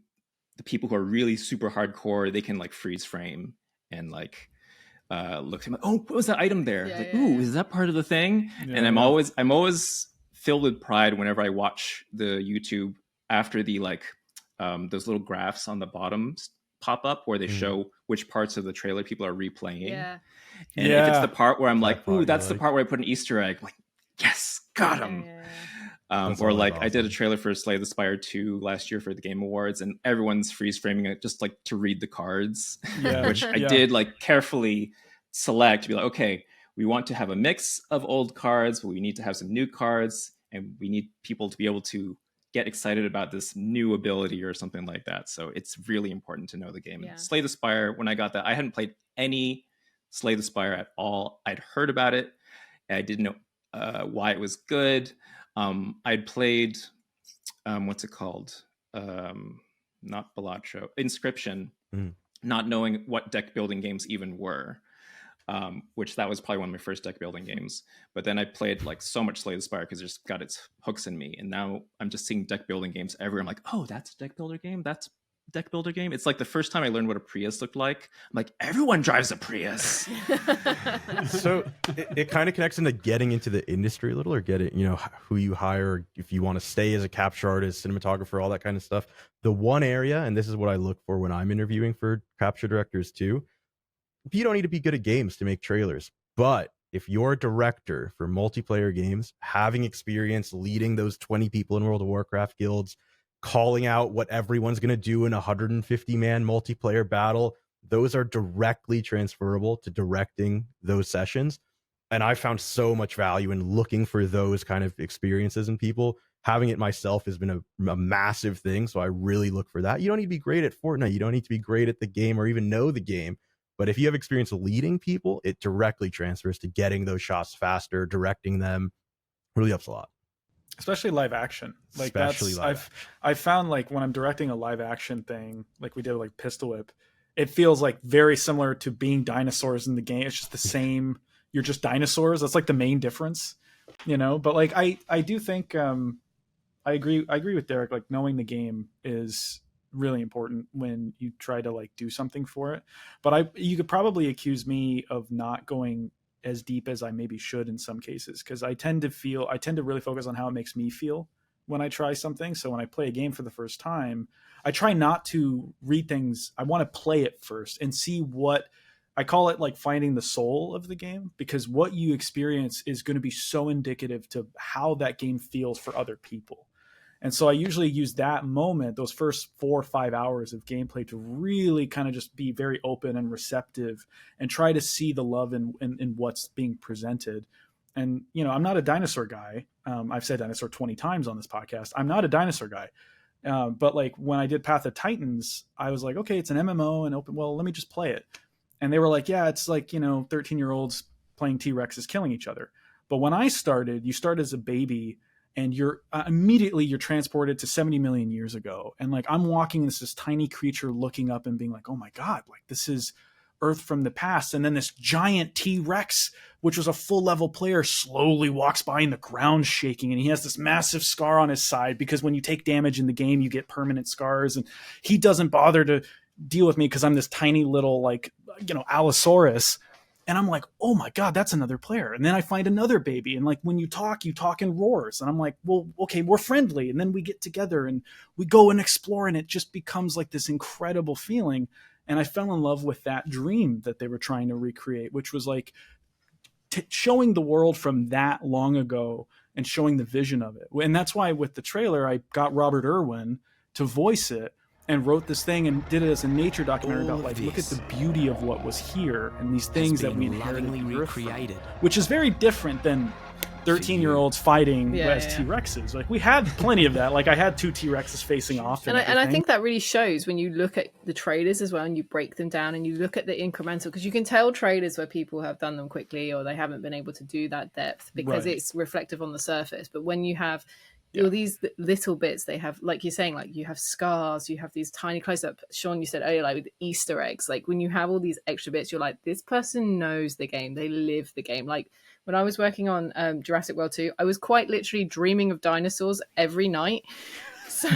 the people who are really super hardcore, they can like freeze frame and like look at, oh, what was that item there? Is that part of the thing? Yeah, and I'm always filled with pride whenever I watch the YouTube after the like those little graphs on the bottom pop up where they show which parts of the trailer people are replaying. And if it's the part where I'm like, ooh, that's the part where I put an Easter egg, I'm like, yes, got him. Or like awesome. I did a trailer for Slay the Spire 2 last year for the Game Awards, and everyone's freeze framing it just like to read the cards, which I did like carefully select to be like, okay, we want to have a mix of old cards, but we need to have some new cards, and we need people to be able to get excited about this new ability or something like that. So it's really important to know the game. And Slay the Spire, when I got that, I hadn't played any Slay the Spire at all. I'd heard about it. I didn't know why it was good. I'd played, what's it called? Not Balatro, Inscription, not knowing what deck building games even were, which that was probably one of my first deck building games. But then I played like so much Slay the Spire because it just got its hooks in me. And now I'm just seeing deck building games everywhere. I'm like, oh, that's a deck builder game? That's a deck builder game? It's like the first time I learned what a Prius looked like. I'm like, everyone drives a Prius. So it kind of connects into getting into the industry a little, or getting, who you hire, if you want to stay as a capture artist, cinematographer, all that kind of stuff. The one area, and this is what I look for when I'm interviewing for capture directors too, you don't need to be good at games to make trailers, but if you're a director for multiplayer games, having experience leading those 20 people in World of Warcraft guilds, calling out what everyone's going to do in a 150-man multiplayer battle, those are directly transferable to directing those sessions. And I found so much value in looking for those kind of experiences in people. Having it myself has been a massive thing. So I really look for that. You don't need to be great at Fortnite. You don't need to be great at the game or even know the game. But if you have experience leading people, it directly transfers to getting those shots faster, directing them. Really helps a lot. Especially live action. Like Especially I've found like when I'm directing a live action thing, like we did like Pistol Whip, it feels like very similar to being dinosaurs in the game. It's just the same. You're just dinosaurs. That's like the main difference, you know. But like I do think I agree with Derek. Like knowing the game is really important when you try to like do something for it. But you could probably accuse me of not going as deep as I maybe should in some cases, because I tend to really focus on how it makes me feel when I try something. So when I play a game for the first time, I try not to read things. I want to play it first and see what I call it, like finding the soul of the game, because what you experience is going to be so indicative to how that game feels for other people. And so I usually use that moment, those first 4 or 5 hours of gameplay, to really kind of just be very open and receptive and try to see the love in what's being presented. And, you know, I'm not a dinosaur guy. I've said dinosaur 20 times on this podcast. I'm not a dinosaur guy. But like when I did Path of Titans, I was like, okay, it's an MMO and open. Well, let me just play it. And they were like, yeah, it's like, you know, 13-year-olds playing T-Rexes killing each other. But when I started, you start as a baby and you're immediately you're transported to 70 million years ago. And like, I'm walking this tiny creature looking up and being like, oh my God, like this is Earth from the past. And then this giant T-Rex, which was a full level player, slowly walks by and the ground shaking. And he has this massive scar on his side because when you take damage in the game, you get permanent scars. And he doesn't bother to deal with me because I'm this tiny little, like, you know, Allosaurus. And I'm like, oh my God, that's another player. And then I find another baby. And like, when you talk in roars. And I'm like, well, okay, we're friendly. And then we get together and we go and explore. And it just becomes like this incredible feeling. And I fell in love with that dream that they were trying to recreate, which was like showing the world from that long ago and showing the vision of it. And that's why with the trailer, I got Robert Irwin to voice it and wrote this thing and did it as a nature documentary about like, look at the beauty of what was here and these things that we inherited the Earth from, which is very different than 13-year-olds fighting T-Rexes. Like we had plenty of that. Like I had 2 T-Rexes facing off. And I think that really shows when you look at the trailers as well and you break them down and you look at the incremental, because you can tell trailers where people have done them quickly or they haven't been able to do that depth because it's reflective on the surface. But when you have all these little bits, they have, like you're saying, like you have scars, you have these tiny close-up. Sean, you said earlier, like with Easter eggs, like when you have all these extra bits, you're like, this person knows the game, they live the game. Like when I was working on Jurassic World 2, I was quite literally dreaming of dinosaurs every night. So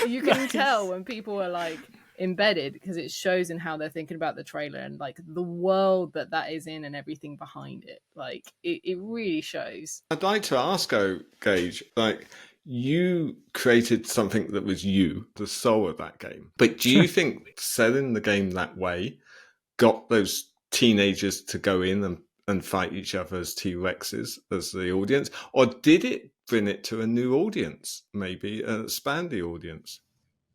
you can tell when people are like embedded, because it shows in how they're thinking about the trailer and like the world that is in and everything behind it. Like it really shows. I'd like to ask Gage, like you created something that was you, the soul of that game. But do you think selling the game that way got those teenagers to go in and fight each other as T-Rexes as the audience? Or did it bring it to a new audience, maybe expand the audience?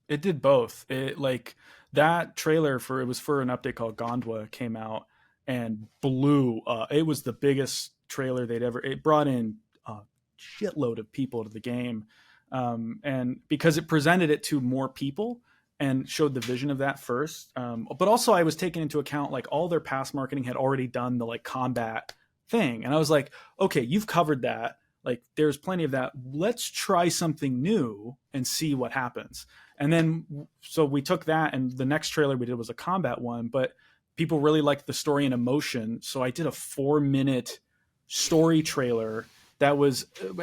It did both. It like that trailer it was for an update called Gondwa came out and blew. It was the biggest trailer it brought in a shitload of people to the game. And because it presented it to more people and showed the vision of that first. But also I was taking into account like all their past marketing had already done the like combat thing. And I was like, okay, you've covered that. Like there's plenty of that. Let's try something new and see what happens. And then, so we took that and the next trailer we did was a combat one, but people really liked the story and emotion. So I did a 4-minute story trailer that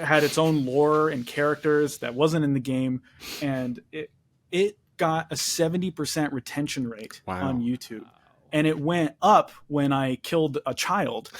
had its own lore and characters that wasn't in the game. And it got a 70% retention rate on YouTube. And it went up when I killed a child.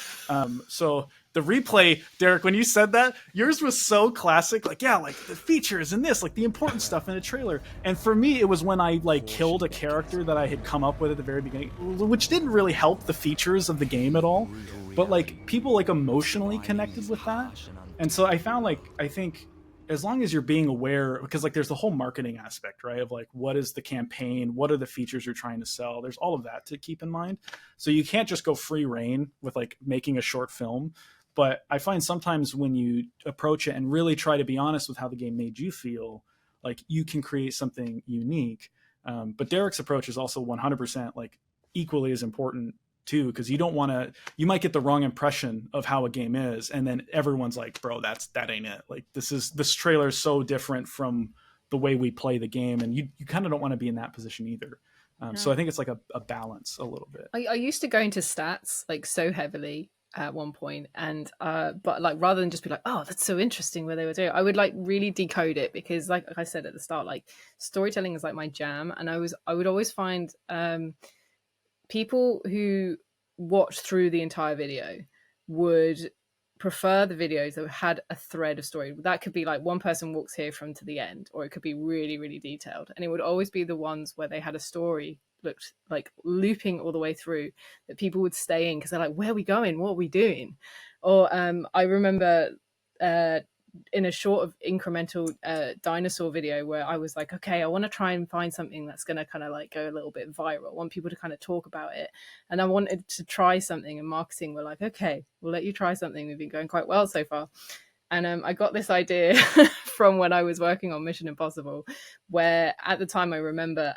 So the replay, Derek, when you said that, yours was so classic. Like, yeah, like the features and this, like the important stuff in a trailer. And for me, it was when I like killed a character that I had come up with at the very beginning, which didn't really help the features of the game at all. But like people like emotionally connected with that. And so I found like, I think as long as you're being aware, because like there's the whole marketing aspect, right? Of like, what is the campaign? What are the features you're trying to sell? There's all of that to keep in mind. So you can't just go free reign with like making a short film. But I find sometimes when you approach it and really try to be honest with how the game made you feel, like you can create something unique. But Derek's approach is also 100% like equally as important too, because you don't want to, you might get the wrong impression of how a game is, and then everyone's like, bro, that ain't it. Like this trailer is so different from the way we play the game, and you kind of don't want to be in that position either. So I think it's like a balance a little bit. I used to go into stats like so heavily at one point, and but like rather than just be like, oh, that's so interesting what they were doing, I would like really decode it, because like I said at the start, like storytelling is like my jam, and I would always find people who watch through the entire video would prefer the videos that had a thread of story. That could be like one person walks here from to the end, or it could be really, really detailed. And it would always be the ones where they had a story looked like looping all the way through that people would stay in, because they're like, where are we going? What are we doing? Or I remember in a short of incremental dinosaur video where I was like, okay, I want to try and find something that's going to kind of like go a little bit viral. I want people to kind of talk about it. And I wanted to try something, and marketing were like, okay, we'll let you try something. We've been going quite well so far. And I got this idea from when I was working on Mission Impossible, where at the time I remember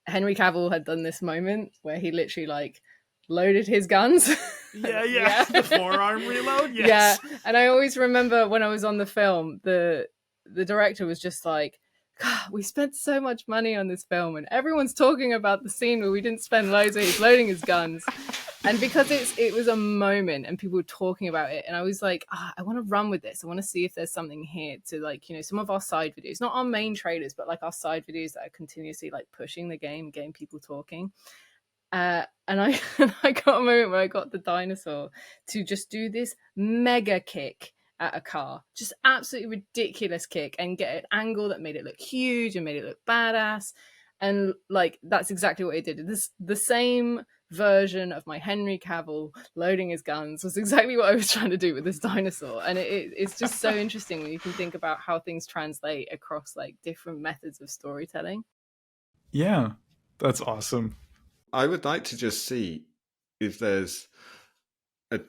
Henry Cavill had done this moment where he literally like loaded his guns. Yeah. The forearm reload. Yes. Yeah. And I always remember when I was on the film, the director was just like, God, we spent so much money on this film, and everyone's talking about the scene where we didn't spend loads, where he's loading his guns. And because it was a moment and people were talking about it, and I was like, I want to run with this. I want to see if there's something here to like, you know, some of our side videos, not our main trailers, but like our side videos that are continuously like pushing the game, getting people talking. And I got a moment where I got the dinosaur to just do this mega kick at a car, just absolutely ridiculous kick, and get an angle that made it look huge and made it look badass. And like, that's exactly what it did. The same version of my Henry Cavill loading his guns was exactly what I was trying to do with this dinosaur. And it's just so interesting when you can think about how things translate across like different methods of storytelling. Yeah, that's awesome. I would like to just see if there's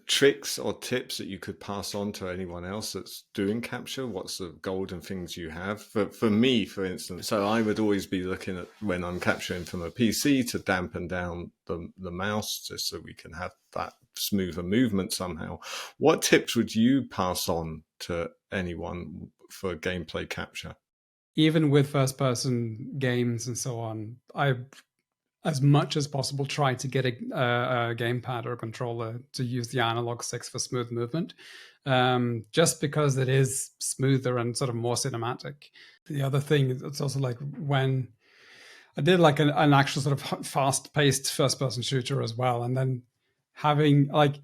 tricks or tips that you could pass on to anyone else that's doing capture. What's the golden things you have? For me, for instance, so I would always be looking at, when I'm capturing from a PC, to dampen down the mouse just so we can have that smoother movement somehow. What tips would you pass on to anyone for gameplay capture? Even with first-person games and so on, I, as much as possible, try to get a gamepad or a controller to use the analog sticks for smooth movement, just because it is smoother and sort of more cinematic. The other thing, it's also like when I did like an actual sort of fast-paced first-person shooter as well, and then having like,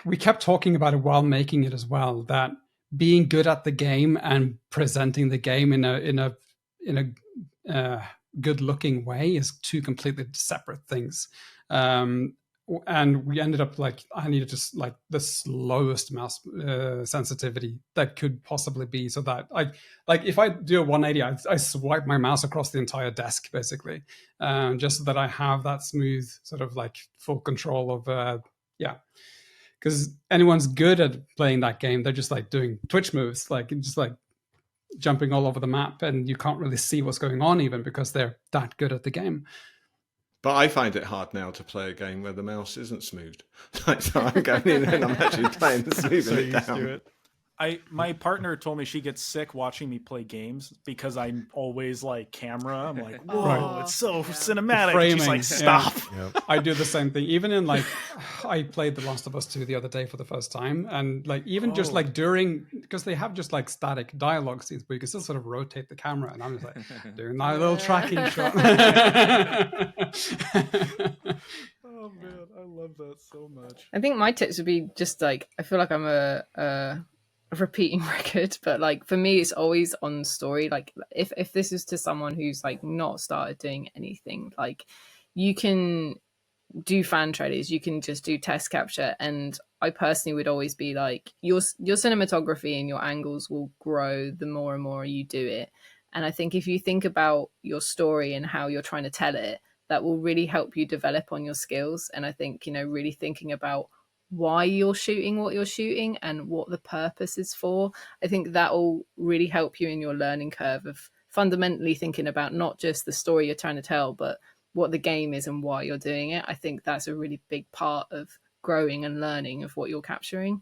we kept talking about it while making it as well, that being good at the game and presenting the game in a good-looking way is two completely separate things. And we ended up like, I needed just like the slowest mouse sensitivity that could possibly be, so that like if I do a 180, I swipe my mouse across the entire desk basically, just so that I have that smooth sort of like full control of because anyone's good at playing that game, they're just like doing Twitch moves, like just like jumping all over the map, and you can't really see what's going on even because they're that good at the game. But I find it hard now to play a game where the mouse isn't smoothed. So I'm going in and I'm actually playing and smoothing it down. My partner told me she gets sick watching me play games because I'm always like camera. I'm like, whoa, it's so cinematic. Framing, she's like, stop. Yeah. I do the same thing. Even in like, I played The Last of Us 2 the other day for the first time, and like even just like during, because they have just like static dialogue scenes, but you can still sort of rotate the camera, and I'm just like doing my little tracking shot. Oh man, I love that so much. I think my tips would be just like, I feel like I'm a repeating record, but like for me it's always on story. Like if this is to someone who's like not started doing anything, like you can do fan trailers, you can just do test capture, and I personally would always be like, your cinematography and your angles will grow the more and more you do it. And I think if you think about your story and how you're trying to tell it, that will really help you develop on your skills. And I think, really thinking about why you're shooting what you're shooting and what the purpose is for, I think that will really help you in your learning curve of fundamentally thinking about not just the story you're trying to tell, but what the game is and why you're doing it. I think that's a really big part of growing and learning of what you're capturing.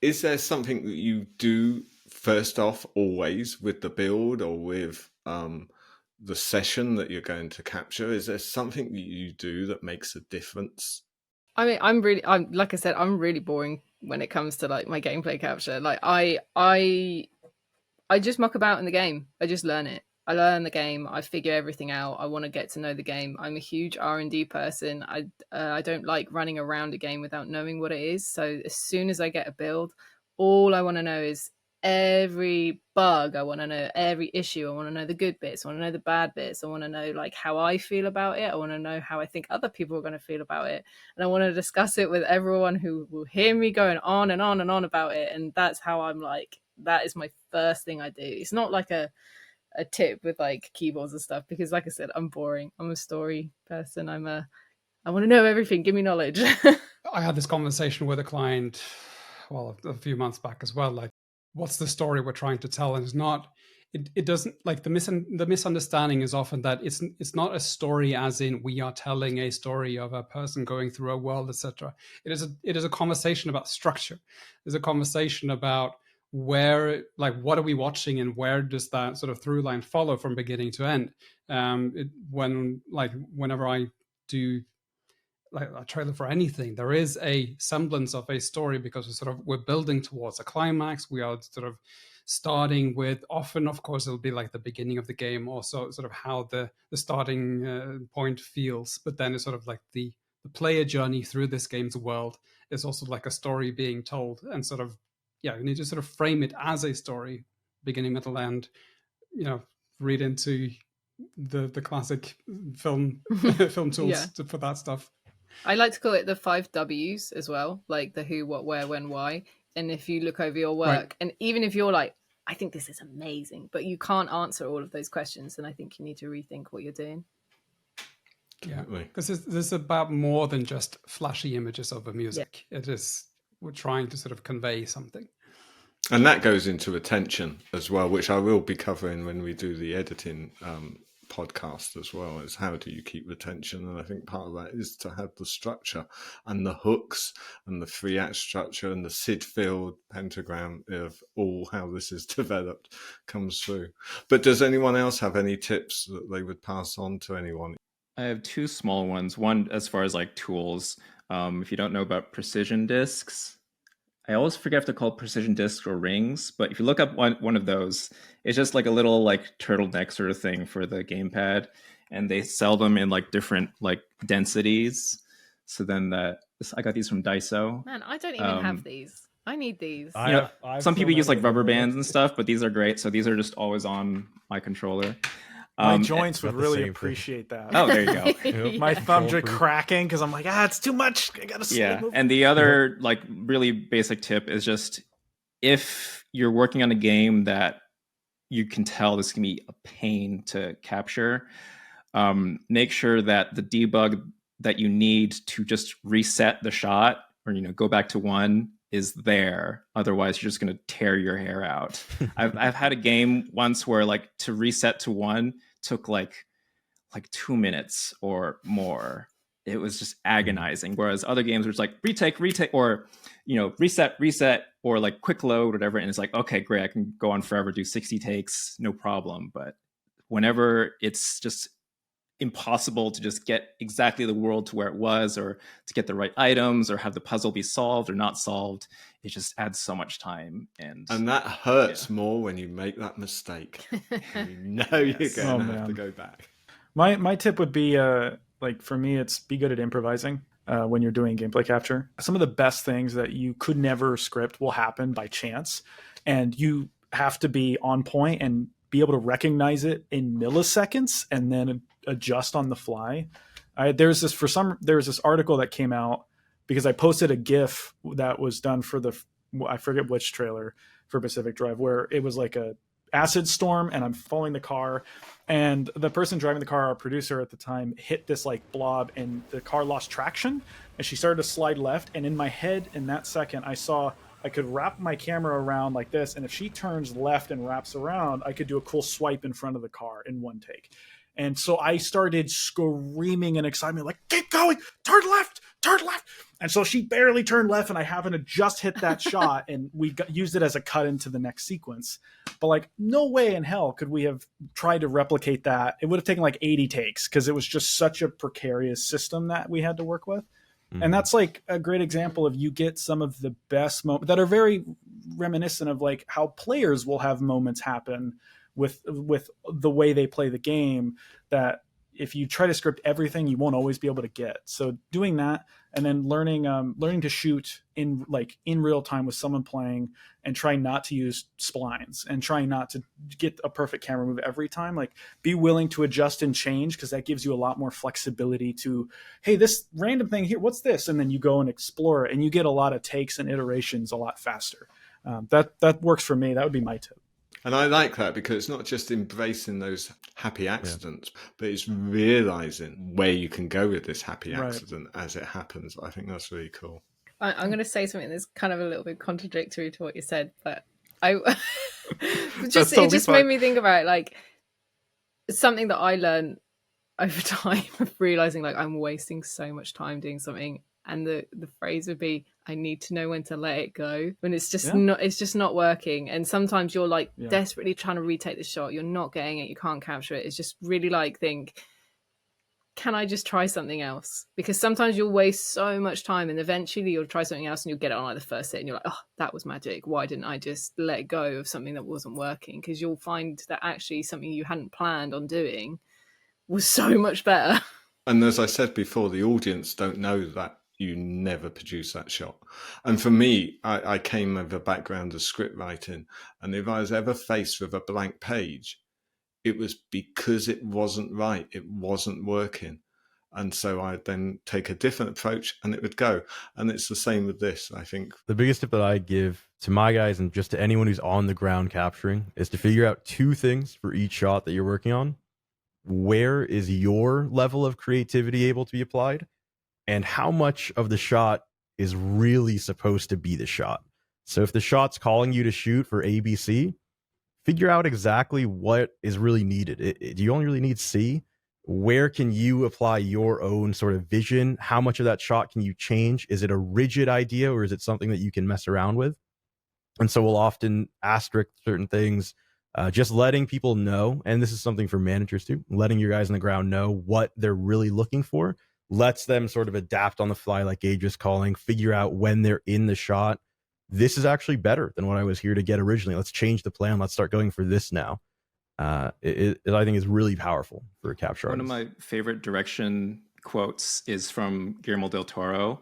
Is there something that you do first off always with the build or with the session that you're going to capture? Is there something that you do that makes a difference? I mean, I'm like I said, I'm really boring when it comes to like my gameplay capture. Like I just muck about in the game. I just learn it. I learn the game. I figure everything out. I want to get to know the game. I'm a huge R&D person. I don't like running around a game without knowing what it is. So as soon as I get a build, all I want to know is every bug. I want to know every issue. I want to know the good bits. I want to know the bad bits. I want to know like how I feel about it. I want to know how I think other people are going to feel about it. And I want to discuss it with everyone who will hear me going on and on and on about it. And that's how I'm like, that is my first thing I do. It's not like a tip with like keyboards and stuff, because like I said, I'm boring. I'm a story person. I want to know everything. Give me knowledge. I had this conversation with a client, well, a few months back as well. Like, what's the story we're trying to tell? And it's not, it doesn't, like the misunderstanding is often that it's not a story as in we are telling a story of a person going through a world, etc. It is a conversation about structure. There's a conversation about where, like, what are we watching and where does that sort of through line follow from beginning to end? Whenever I do like a trailer for anything, there is a semblance of a story because we're building towards a climax. We are sort of starting with, often, of course, it'll be like the beginning of the game, also sort of how the starting point feels, but then it's sort of like the player journey through this game's world is also like a story being told, and sort of, yeah, you need to sort of frame it as a story, beginning, middle, end. Read into the classic film tools for that stuff. I like to call it the 5 W's as well, like the who, what, where, when, why. And if you look over your work, right, and even if you're like, I think this is amazing, but you can't answer all of those questions, then I think you need to rethink what you're doing. Yeah, because there's about more than just flashy images of the music. Yeah. It is, we're trying to sort of convey something. And that goes into attention as well, which I will be covering when we do the editing podcast as well, is how do you keep retention. And I think part of that is to have the structure and the hooks and the 3-act structure and the Sid Field pentagram of all how this is developed comes through. But does anyone else have any tips that they would pass on to anyone? I have 2 small ones. One, as far as like tools, if you don't know about precision discs, I always forget if they're called precision discs or rings, but if you look up one of those, it's just like a little like turtleneck sort of thing for the gamepad, and they sell them in like different like densities. So then I got these from Daiso. Man, I don't even have these. I need these. Some people use like rubber bands and stuff, but these are great. So these are just always on my controller. My joints would really appreciate that. Oh, there you go. My thumbs are cracking because I'm like, it's too much. I gotta slow move. And the other like really basic tip is just, if you're working on a game that you can tell this can be a pain to capture, make sure that the debug that you need to just reset the shot or go back to 1 is there. Otherwise, you're just going to tear your hair out. I've had a game once where like to reset to 1 took like 2 minutes or more. It was just agonizing. Whereas other games were just like retake, or reset, or like quick load, whatever. And it's like, okay, great, I can go on forever, do 60 takes, no problem. But whenever it's just impossible to just get exactly the world to where it was, or to get the right items, or have the puzzle be solved or not solved, it just adds so much time, and that hurts more when you make that mistake. You're going to have to go back. My tip would be like for me, it's be good at improvising when you're doing gameplay capture. Some of the best things that you could never script will happen by chance, and you have to be on point and be able to recognize it in milliseconds and then adjust on the fly. There was this article that came out because I posted a GIF that was done for I forget which trailer for Pacific Drive, where it was like a acid storm and I'm following the car, and the person driving the car, our producer at the time, hit this like blob and the car lost traction and she started to slide left. And in my head in that second, I saw I could wrap my camera around like this, and if she turns left and wraps around, I could do a cool swipe in front of the car in one take. And so I started screaming in excitement, like, keep going, turn left. And so she barely turned left, and I happened to just hit that shot, and we used it as a cut into the next sequence. But like, no way in hell could we have tried to replicate that. It would have taken like 80 takes, because it was just such a precarious system that we had to work with. Mm-hmm. And that's like a great example of, you get some of the best moments that are very reminiscent of like how players will have moments happen with the way they play the game, that if you try to script everything, you won't always be able to get. So doing that, and then learning to shoot in real time with someone playing, and trying not to use splines, and trying not to get a perfect camera move every time. Like, be willing to adjust and change, because that gives you a lot more flexibility to, hey, this random thing here, what's this? And then you go and explore it, and you get a lot of takes and iterations a lot faster. That works for me. That would be my tip. And I like that, because it's not just embracing those happy accidents, but it's realizing where you can go with this happy accident as it happens. I think that's really cool. I'm going to say something that's kind of a little bit contradictory to what you said, but it just made me think about it, like something that I learned over time of realizing like I'm wasting so much time doing something. And the phrase would be, I need to know when to let it go, when it's just not working. And sometimes you're like desperately trying to retake the shot. You're not getting it. You can't capture it. It's just really like, can I just try something else? Because sometimes you'll waste so much time, and eventually you'll try something else and you'll get it on like the first hit, and you're like, oh, that was magic. Why didn't I just let go of something that wasn't working? Because you'll find that actually something you hadn't planned on doing was so much better. And as I said before, the audience don't know that you never produce that shot. And for me, I came with a background of script writing, and if I was ever faced with a blank page, it was because it wasn't right. It wasn't working. And so I'd then take a different approach, and it would go. And it's the same with this, I think. The biggest tip that I give to my guys, and just to anyone who's on the ground capturing, is to figure out two things for each shot that you're working on. Where is your level of creativity able to be applied? And how much of the shot is really supposed to be the shot? So if the shot's calling you to shoot for ABC, figure out exactly what is really needed. Do you only really need C? Where can you apply your own sort of vision? How much of that shot can you change? Is it a rigid idea, or is it something that you can mess around with? And so we'll often asterisk certain things, just letting people know, and this is something for managers too, letting your guys on the ground know what they're really looking for, lets them sort of adapt on the fly, like Gage is calling, figure out when they're in the shot. This is actually better than what I was here to get originally. Let's change the plan. Let's start going for this now. I think is really powerful for a capture artist. One of my favorite direction quotes is from Guillermo del Toro.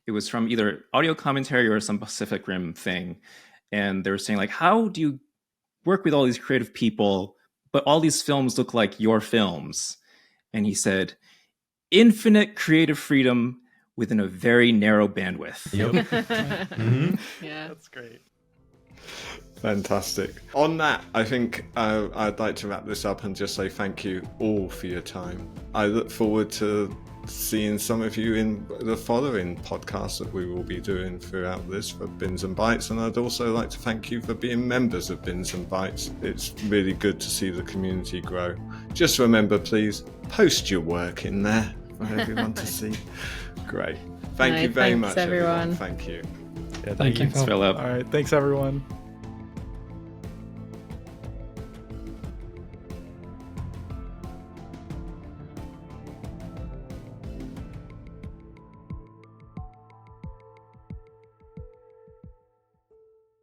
It was from either audio commentary or some Pacific Rim thing. And they were saying, like, how do you work with all these creative people, but all these films look like your films? And he said, infinite creative freedom within a very narrow bandwidth. Yep. Mm-hmm. Yeah, that's great. Fantastic. On that, I think I'd like to wrap this up and just say thank you all for your time. I look forward to seeing some of you in the following podcasts that we will be doing throughout this for Bins and Bytes. And I'd also like to thank you for being members of Bins and Bytes. It's really good to see the community grow. Just remember, please, post your work in there for everyone to see. Great. Thank you very much, everyone. Thank you. Yeah, Thank you, Phil. Philip. All right. Thanks, everyone.